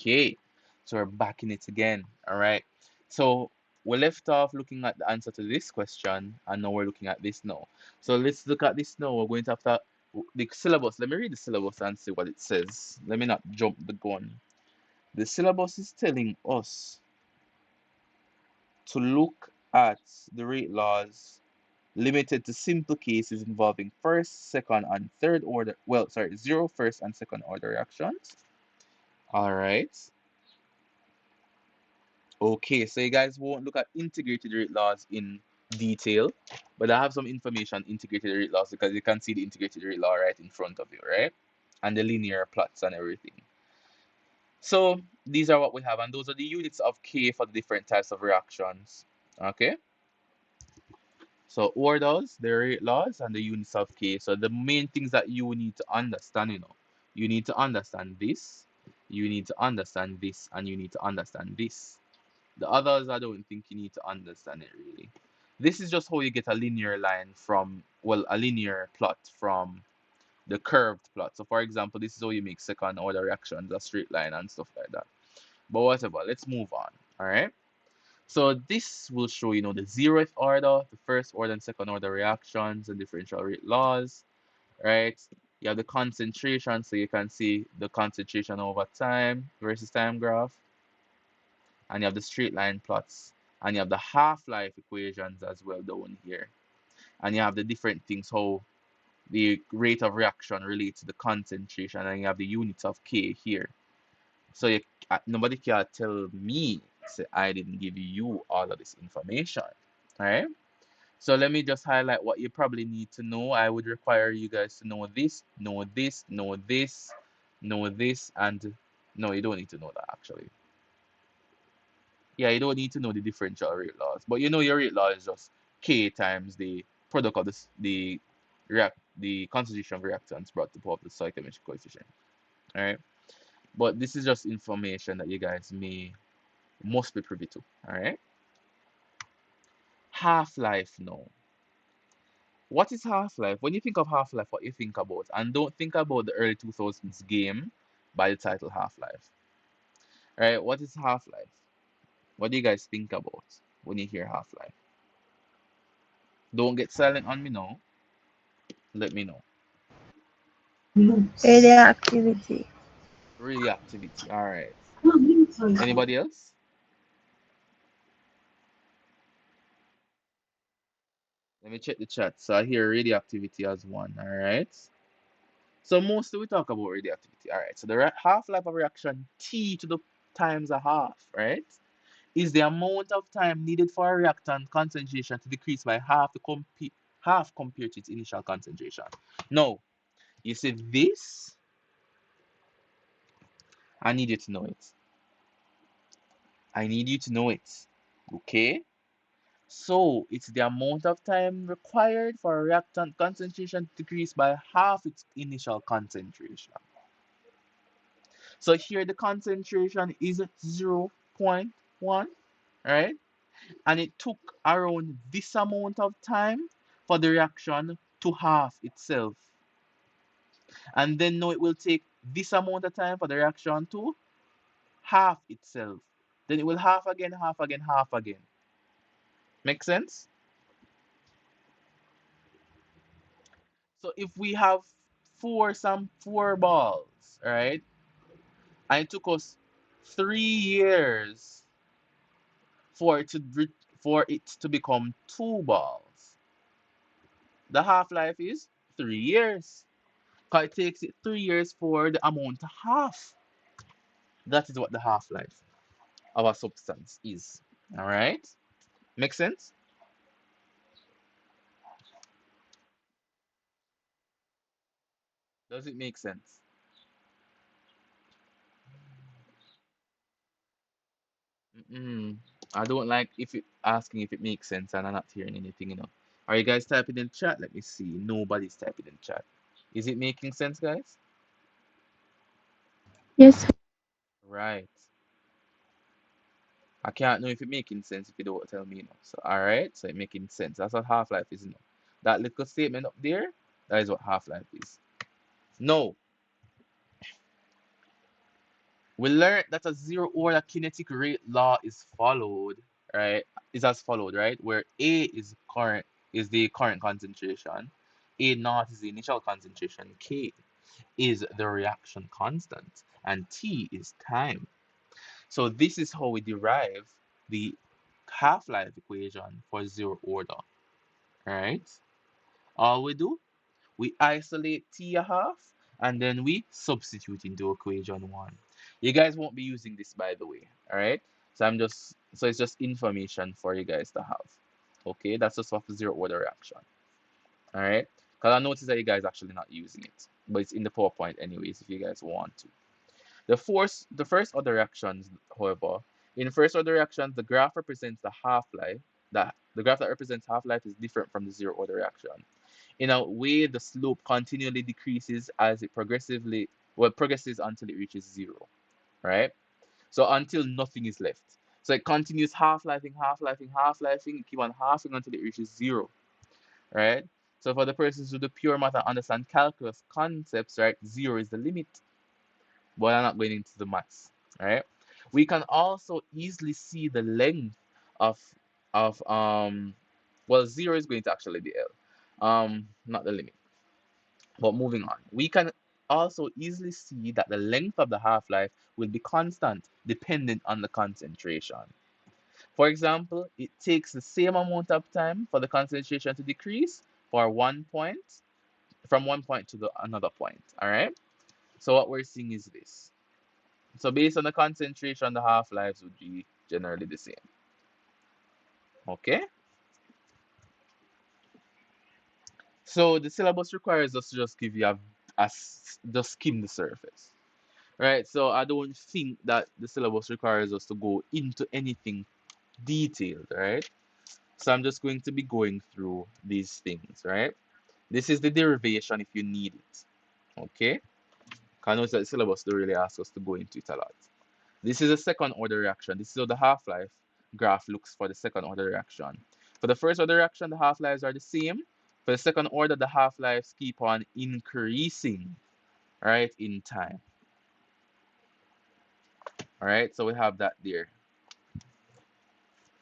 Okay, so we're back in it again. All right. So we left off looking at the answer to this question, and now we're looking at this now. So let's look at this now. We're going to have to the syllabus. Let me read the syllabus and see what it says. Let me not jump the gun. The syllabus is telling us to look at the rate laws limited to simple cases involving first, second, and third order. Well, sorry, zero, first, and second order reactions. All right. Okay, so you guys won't look at integrated rate laws in detail, but I have some information integrated rate laws because you can see the integrated rate law right in front of you, right? And the linear plots and everything. So these are what we have, and those are the units of K for the different types of reactions. Okay, so orders, the rate laws, and the units of K. So the main things that you need to understand, you need to understand this, you need to understand this, and you need to understand this. The others, I don't think you need to understand it really. This is just how you get a linear line from, well, a linear plot from the curved plot. So for example, this is how you make second order reactions, a straight line and stuff like that. But whatever, let's move on. All right. So this will show, the zeroth order, the first order and second order reactions and differential rate laws, right? You have the concentration, so you can see the concentration over time versus time graph, and you have the straight line plots, and you have the half-life equations as well down here, and you have the different things, how the rate of reaction relates to the concentration, and you have the units of K here. So nobody can tell me say I didn't give you all of this information. All right. So let me just highlight what you probably need to know. I would require you guys to know this, know this, know this, know this, and no, you don't need to know that actually. Yeah, you don't need to know the differential rate laws, but you know your rate law is just K times the product of the concentration of reactants brought to the power of the stoichiometric coefficient. All right, but this is just information that you guys must be privy to. All right, half life now. What is half life? When you think of half life, what you think about? And don't think about the early 2000s game by the title Half Life. All right, what is half life? What do you guys think about when you hear half life? Don't get silent on me now. Let me know. Radioactivity. Radioactivity. All right. Anybody else? Let me check the chat. So I hear radioactivity as one. All right. So mostly we talk about radioactivity. All right. So the half-life of reaction T to the times a half, right, is the amount of time needed for a reactant concentration to decrease by half compared to its initial concentration. Now, you see this, I need you to know it. I need you to know it. Okay? So it's the amount of time required for a reactant concentration to decrease by half its initial concentration. So here the concentration is 0.1, right? And it took around this amount of time for the reaction to half itself. And then now it will take this amount of time for the reaction to half itself. Then it will half again, half again, half again. Make sense? So if we have four balls, right? And it took us 3 years for it to become two balls. The half life is 3 years. Because it takes it 3 years for the amount to half. That is what the half life of a substance is. All right? Make sense? Does it make sense? Mm-mm. I don't like if it asking if it makes sense and I'm not hearing anything. Are you guys typing in chat? Let me see. Nobody's typing in chat. Is it making sense, guys? Yes. Right. I can't know if it making sense if you don't tell me. So all right, so it making sense. That's what half-life is. That little statement up there, that is what half-life is. No, We learned that a zero order kinetic rate law is followed, right? Is as followed, right? Where A is the current concentration, A naught is the initial concentration, K is the reaction constant, and T is time. So this is how we derive the half-life equation for zero order, right? All we do, we isolate T a half, and then we substitute into equation one. You guys won't be using this, by the way, all right? So it's just information for you guys to have. Okay, that's just for zero order reaction, all right? Because I noticed that you guys actually not using it, but it's in the PowerPoint anyways if you guys want to. The first order reactions, however, in first order reactions, the graph represents the half-life. The graph that represents half-life is different from the zero order reaction. In a way, the slope continually decreases as it progresses until it reaches zero, right? So until nothing is left. So it continues half-lifing, half-lifing, half-lifing, keep on halving until it reaches zero, right? So for the persons who do pure math and understand calculus concepts, right, zero is the limit, but I'm not going into the maths, right? We can also easily see the length of well, zero is going to actually be L, not the limit. But moving on, we can also easily see that the length of the half-life will be constant dependent on the concentration. For example, it takes the same amount of time for the concentration to decrease for one point from one point to the another point. All right. So what we're seeing is this. So based on the concentration, the half-lives would be generally the same. Okay. So the syllabus requires us to just give you just skim the surface. Right, so I don't think that the syllabus requires us to go into anything detailed, right? So I'm just going to be going through these things, right? This is the derivation if you need it, okay? I notice that the syllabus don't really ask us to go into it a lot. This is a second order reaction. This is how the half-life graph looks for the second order reaction. For the first order reaction, the half-lives are the same. For the second order, the half-lives keep on increasing, right, in time. All right, so we have that there.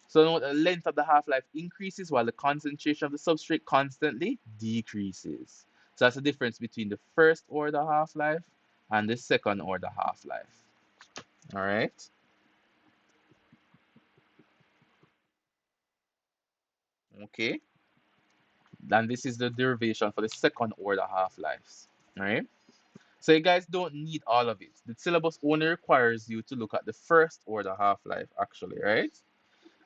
So the length of the half-life increases while the concentration of the substrate constantly decreases. So that's the difference between the first order half-life and the second order half-life. All right. Okay. And this is the derivation for the second order half-lives. All right. So you guys don't need all of it. The syllabus only requires you to look at the first order half-life actually, right?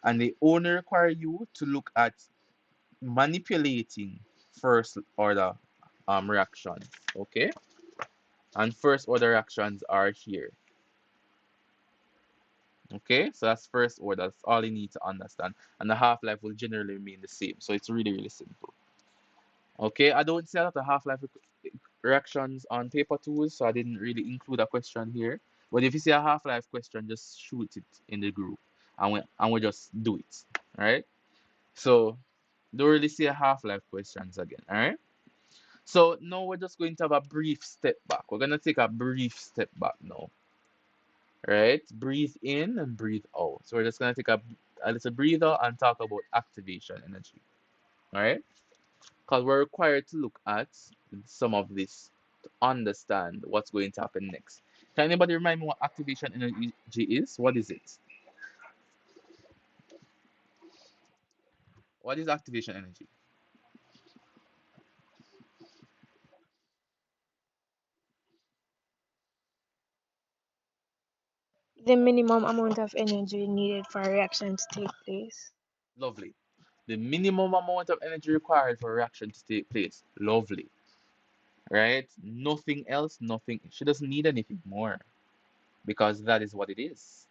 And they only require you to look at manipulating first order reaction. Okay, and first order reactions are here. Okay, so that's first order. That's all you need to understand, and the half-life will generally remain the same. So it's really simple. Okay, I don't see a lot of half-life reactions on paper tools, so I didn't really include a question here. But if you see a half-life question, just shoot it in the group, and we just do it. All right. So don't really see a half-life questions again. All right. So now we're just going to have a brief step back. We're going to take a brief step back now, right? Breathe in and breathe out. So we're just going to take a little breather and talk about activation energy, all right? Because we're required to look at some of this to understand what's going to happen next. Can anybody remind me what activation energy is? What is it? What is activation energy? The minimum amount of energy needed for a reaction to take place. Lovely. The minimum amount of energy required for a reaction to take place. Lovely. Right? Nothing else, nothing. She doesn't need anything more because that is what it is.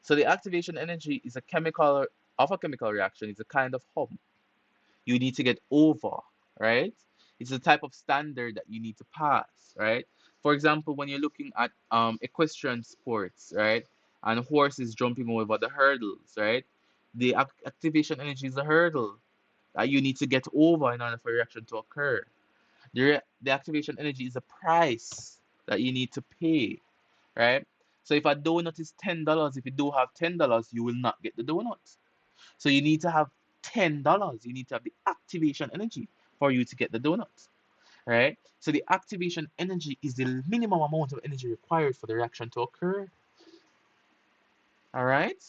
So the activation energy is a chemical of a chemical reaction. It's a kind of hump you need to get over, right? It's a type of standard that you need to pass, right? For example, when you're looking at equestrian sports, right, and horses jumping over the hurdles, right, the activation energy is a hurdle that you need to get over in order for a reaction to occur. The activation energy is a price that you need to pay, right? So if a donut is $10, if you do have $10, you will not get the donut. So you need to have $10. You need to have the activation energy for you to get the donut, right? So the activation energy is the minimum amount of energy required for the reaction to occur. All right?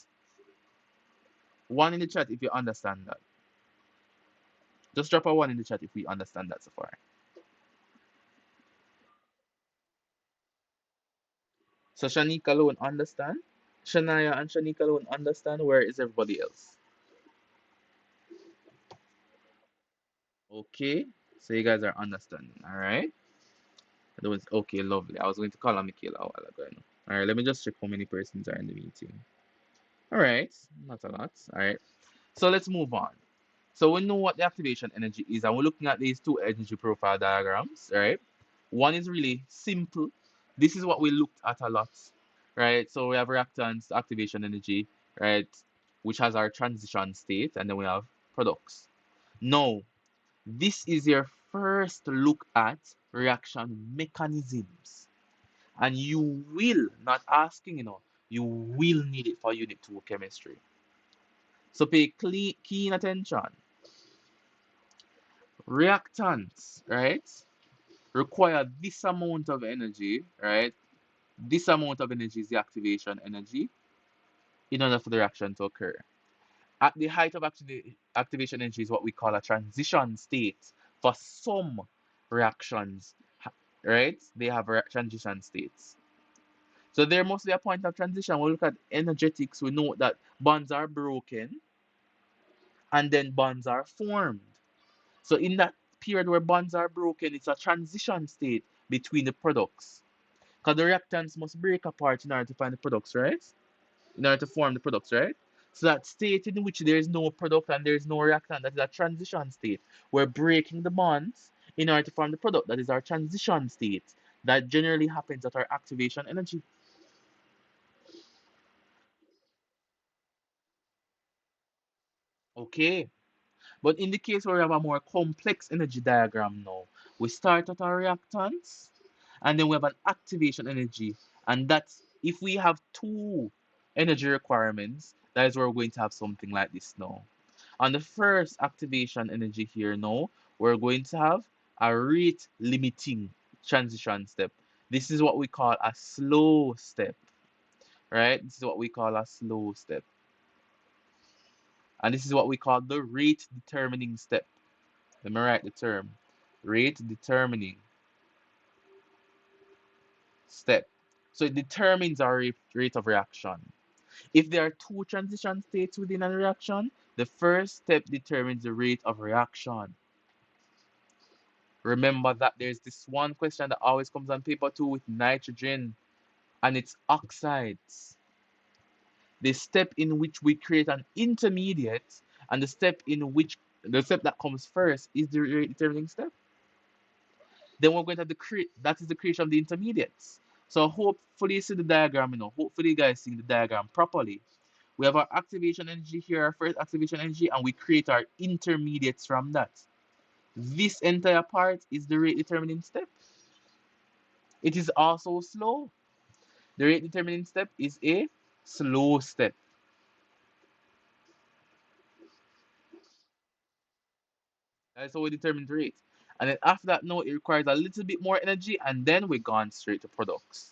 One in the chat if you understand that. Just drop a one in the chat if we understand that so far. So Shanika alone understand. Shania and Shanika alone understand. Where is everybody else? Okay. So you guys are understanding. All right. That was okay. Lovely. I was going to call on Michaela a while ago. I know. All right. Let me just check how many persons are in the meeting. All right. Not a lot. All right. So let's move on. So we know what the activation energy is, and we're looking at these two energy profile diagrams, right? One is really simple. This is what we looked at a lot, right? So we have reactants, activation energy, right, which has our transition state, and then we have products. Now, this is your first look at reaction mechanisms, and you will, not asking, you will need it for Unit 2 chemistry. So pay keen attention. Reactants, right, require this amount of energy, right? This amount of energy is the activation energy in order for the reaction to occur. At the height of activation energy is what we call a transition state. For some reactions, right, they have transition states. So there must be a point of transition. When we look at energetics, we know that bonds are broken and then bonds are formed. So in that period where bonds are broken, it's a transition state between the products. Because the reactants must break apart in order to find the products, right? In order to form the products, right? So that state in which there is no product and there is no reactant, that is a transition state. We're breaking the bonds in order to form the product. That is our transition state. That generally happens at our activation energy. Okay. But in the case where we have a more complex energy diagram now, we start at our reactants and then we have an activation energy. And that's if we have two energy requirements, that is where we're going to have something like this now. On the first activation energy here now, we're going to have a rate limiting transition step. This is what we call a slow step, right? This is what we call a slow step. And this is what we call the rate determining step. Let me write the term. Rate determining step. So it determines our rate of reaction. If there are two transition states within a reaction, the first step determines the rate of reaction. Remember that there's this one question that always comes on paper too with nitrogen and its oxides. The step in which we create an intermediate and the step that comes first is the rate determining step. Then we're going to have that is the creation of the intermediates. So hopefully you see the diagram, hopefully you guys see the diagram properly. We have our activation energy here, our first activation energy, and we create our intermediates from that. This entire part is the rate determining step. It is also slow. The rate determining step is a slow step. That's how we determine the rate. And then after that, no, it requires a little bit more energy, and then we're gone straight to products.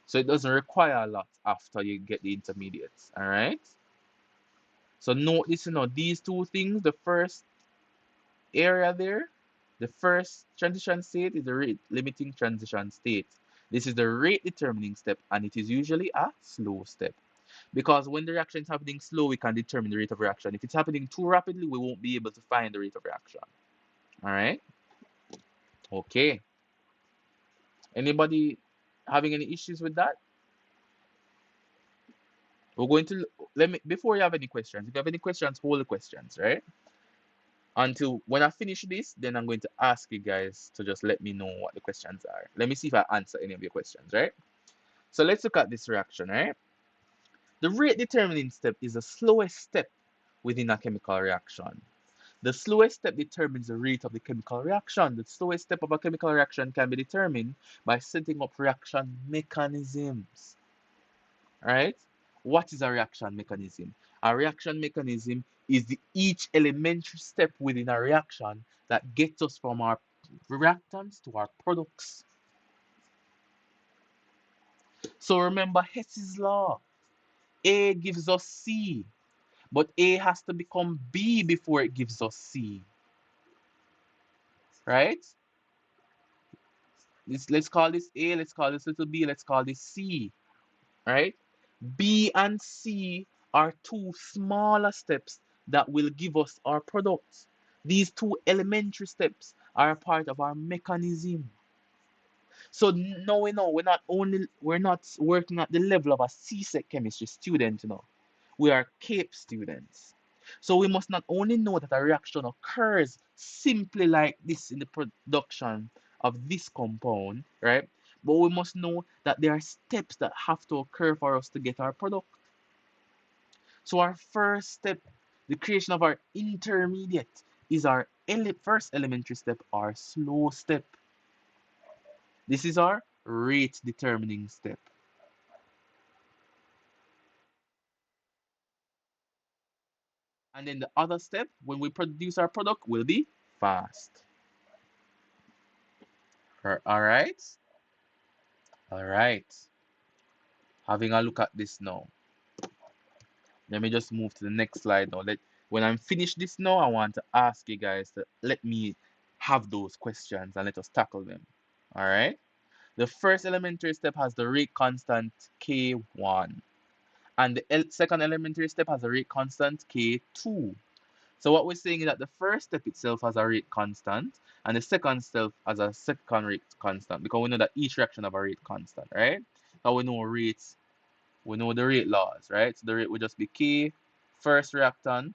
So it doesn't require a lot after you get the intermediates. All right. So note this, these two things, the first area there, the first transition state is the rate limiting transition state. This is the rate determining step, and it is usually a slow step. Because when the reaction is happening slow, we can determine the rate of reaction. If it's happening too rapidly, we won't be able to find the rate of reaction. All right. Okay. Anybody having any issues with that? We're going to let me before you have any questions. If you have any questions, hold the questions, right? Until when I finish this, then I'm going to ask you guys to just let me know what the questions are. Let me see if I answer any of your questions, right? So let's look at this reaction, right? The rate determining step is the slowest step within a chemical reaction. The slowest step determines the rate of the chemical reaction. The slowest step of a chemical reaction can be determined by setting up reaction mechanisms. right? What is a reaction mechanism? A reaction mechanism is the each elementary step within a reaction that gets us from our reactants to our products. So remember Hess's law. A gives us C, but A has to become B before it gives us C, right? Let's call this A, let's call this little b, let's call this C, right? B and C are two smaller steps that will give us our products. These two elementary steps are a part of our mechanism. So now we know we're not working at the level of a CSEC chemistry student, We are CAPE students. So we must not only know that a reaction occurs simply like this in the production of this compound, right? But we must know that there are steps that have to occur for us to get our product. So our first step, the creation of our intermediate, is our first elementary step, our slow step. This is our rate determining step. And then the other step, when we produce our product, will be fast. All right? All right. Having a look at this now. Let me just move to the next slide now. When I'm finished this now, I want to ask you guys to let me have those questions and let us tackle them. All right? The first elementary step has the rate constant K1. And the second elementary step has a rate constant K2. So what we're saying is that the first step itself has a rate constant, and the second step has a second rate constant, because we know that each reaction have a rate constant, right? So we know rates, we know the rate laws, right? So the rate would just be K, first reactant,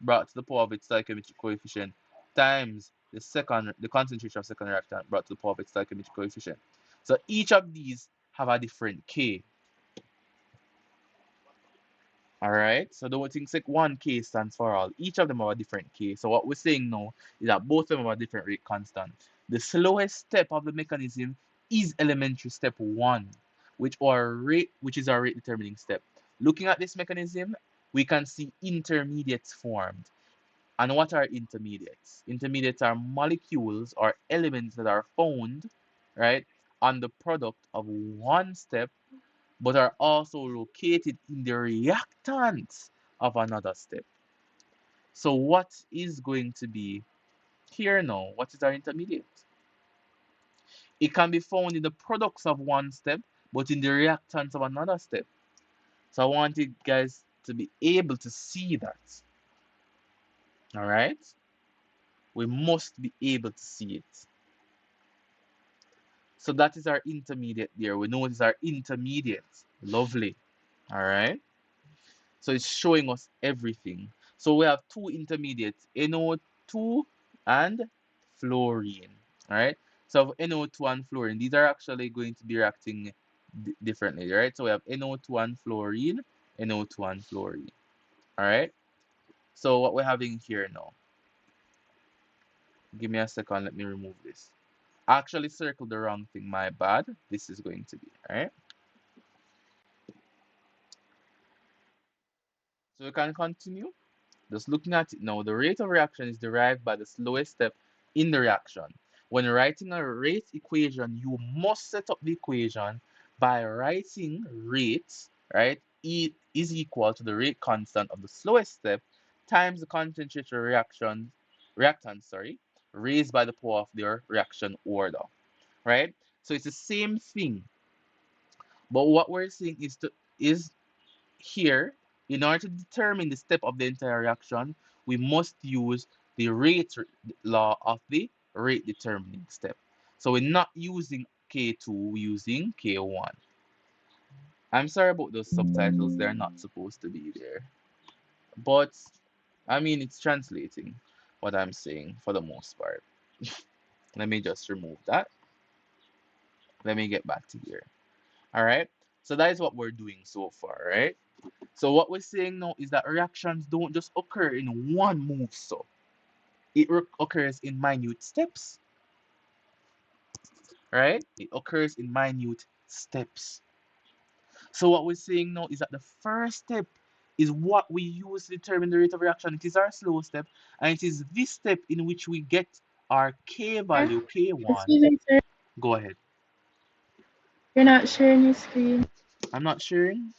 brought to the power of its stoichiometric coefficient, times the concentration of second reactant brought to the power of its stoichiometric coefficient. So each of these have a different K. All right, so don't think like one K stands for all. Each of them have a different K. So what we're saying now is that both of them have a different rate constant. The slowest step of the mechanism is elementary step 1, which is our rate determining step. Looking at this mechanism, we can see intermediates formed. And what are intermediates? Intermediates are molecules or elements that are found, right, on the product of one step but are also located in the reactants of another step. So what is going to be here now? What is our intermediate? It can be found in the products of one step, but in the reactants of another step. So I want you guys to be able to see that. All right? We must be able to see it. So that is our intermediate there. We know it is our intermediate. Lovely. All right? So it's showing us everything. So we have two intermediates, NO2 and fluorine. All right. So NO2 and fluorine, these are actually going to be reacting differently, right? So we have NO2 and fluorine, NO2 and fluorine. All right. So what we're having here now, give me a second, let me remove this. I actually circled the wrong thing, my bad. This is going to be, all right. So we can continue. Just looking at it now, the rate of reaction is derived by the slowest step in the reaction. When writing a rate equation, you must set up the equation by writing rate, right? E is equal to the rate constant of the slowest step times the concentration reactant, raised by the power of their reaction order, right? So it's the same thing, but what we're saying is here, in order to determine the step of the entire reaction, we must use the rate law of the rate determining step. So we're not using K2, we're using K1. I'm sorry about those subtitles, they're not supposed to be there. But, I mean, it's translating what I'm saying for the most part. Let me just remove that. Let me get back to here. All right. So that is what we're doing so far, right? So what we're saying now is that reactions don't just occur in one move, so it occurs in minute steps, right? It occurs in minute steps. So what we're saying now is that the first step is what we use to determine the rate of reaction. It is our slow step, and it is this step in which we get our K Sir? value, K1. Excuse me, sir. Go ahead. You're not sharing your screen. I'm not sharing.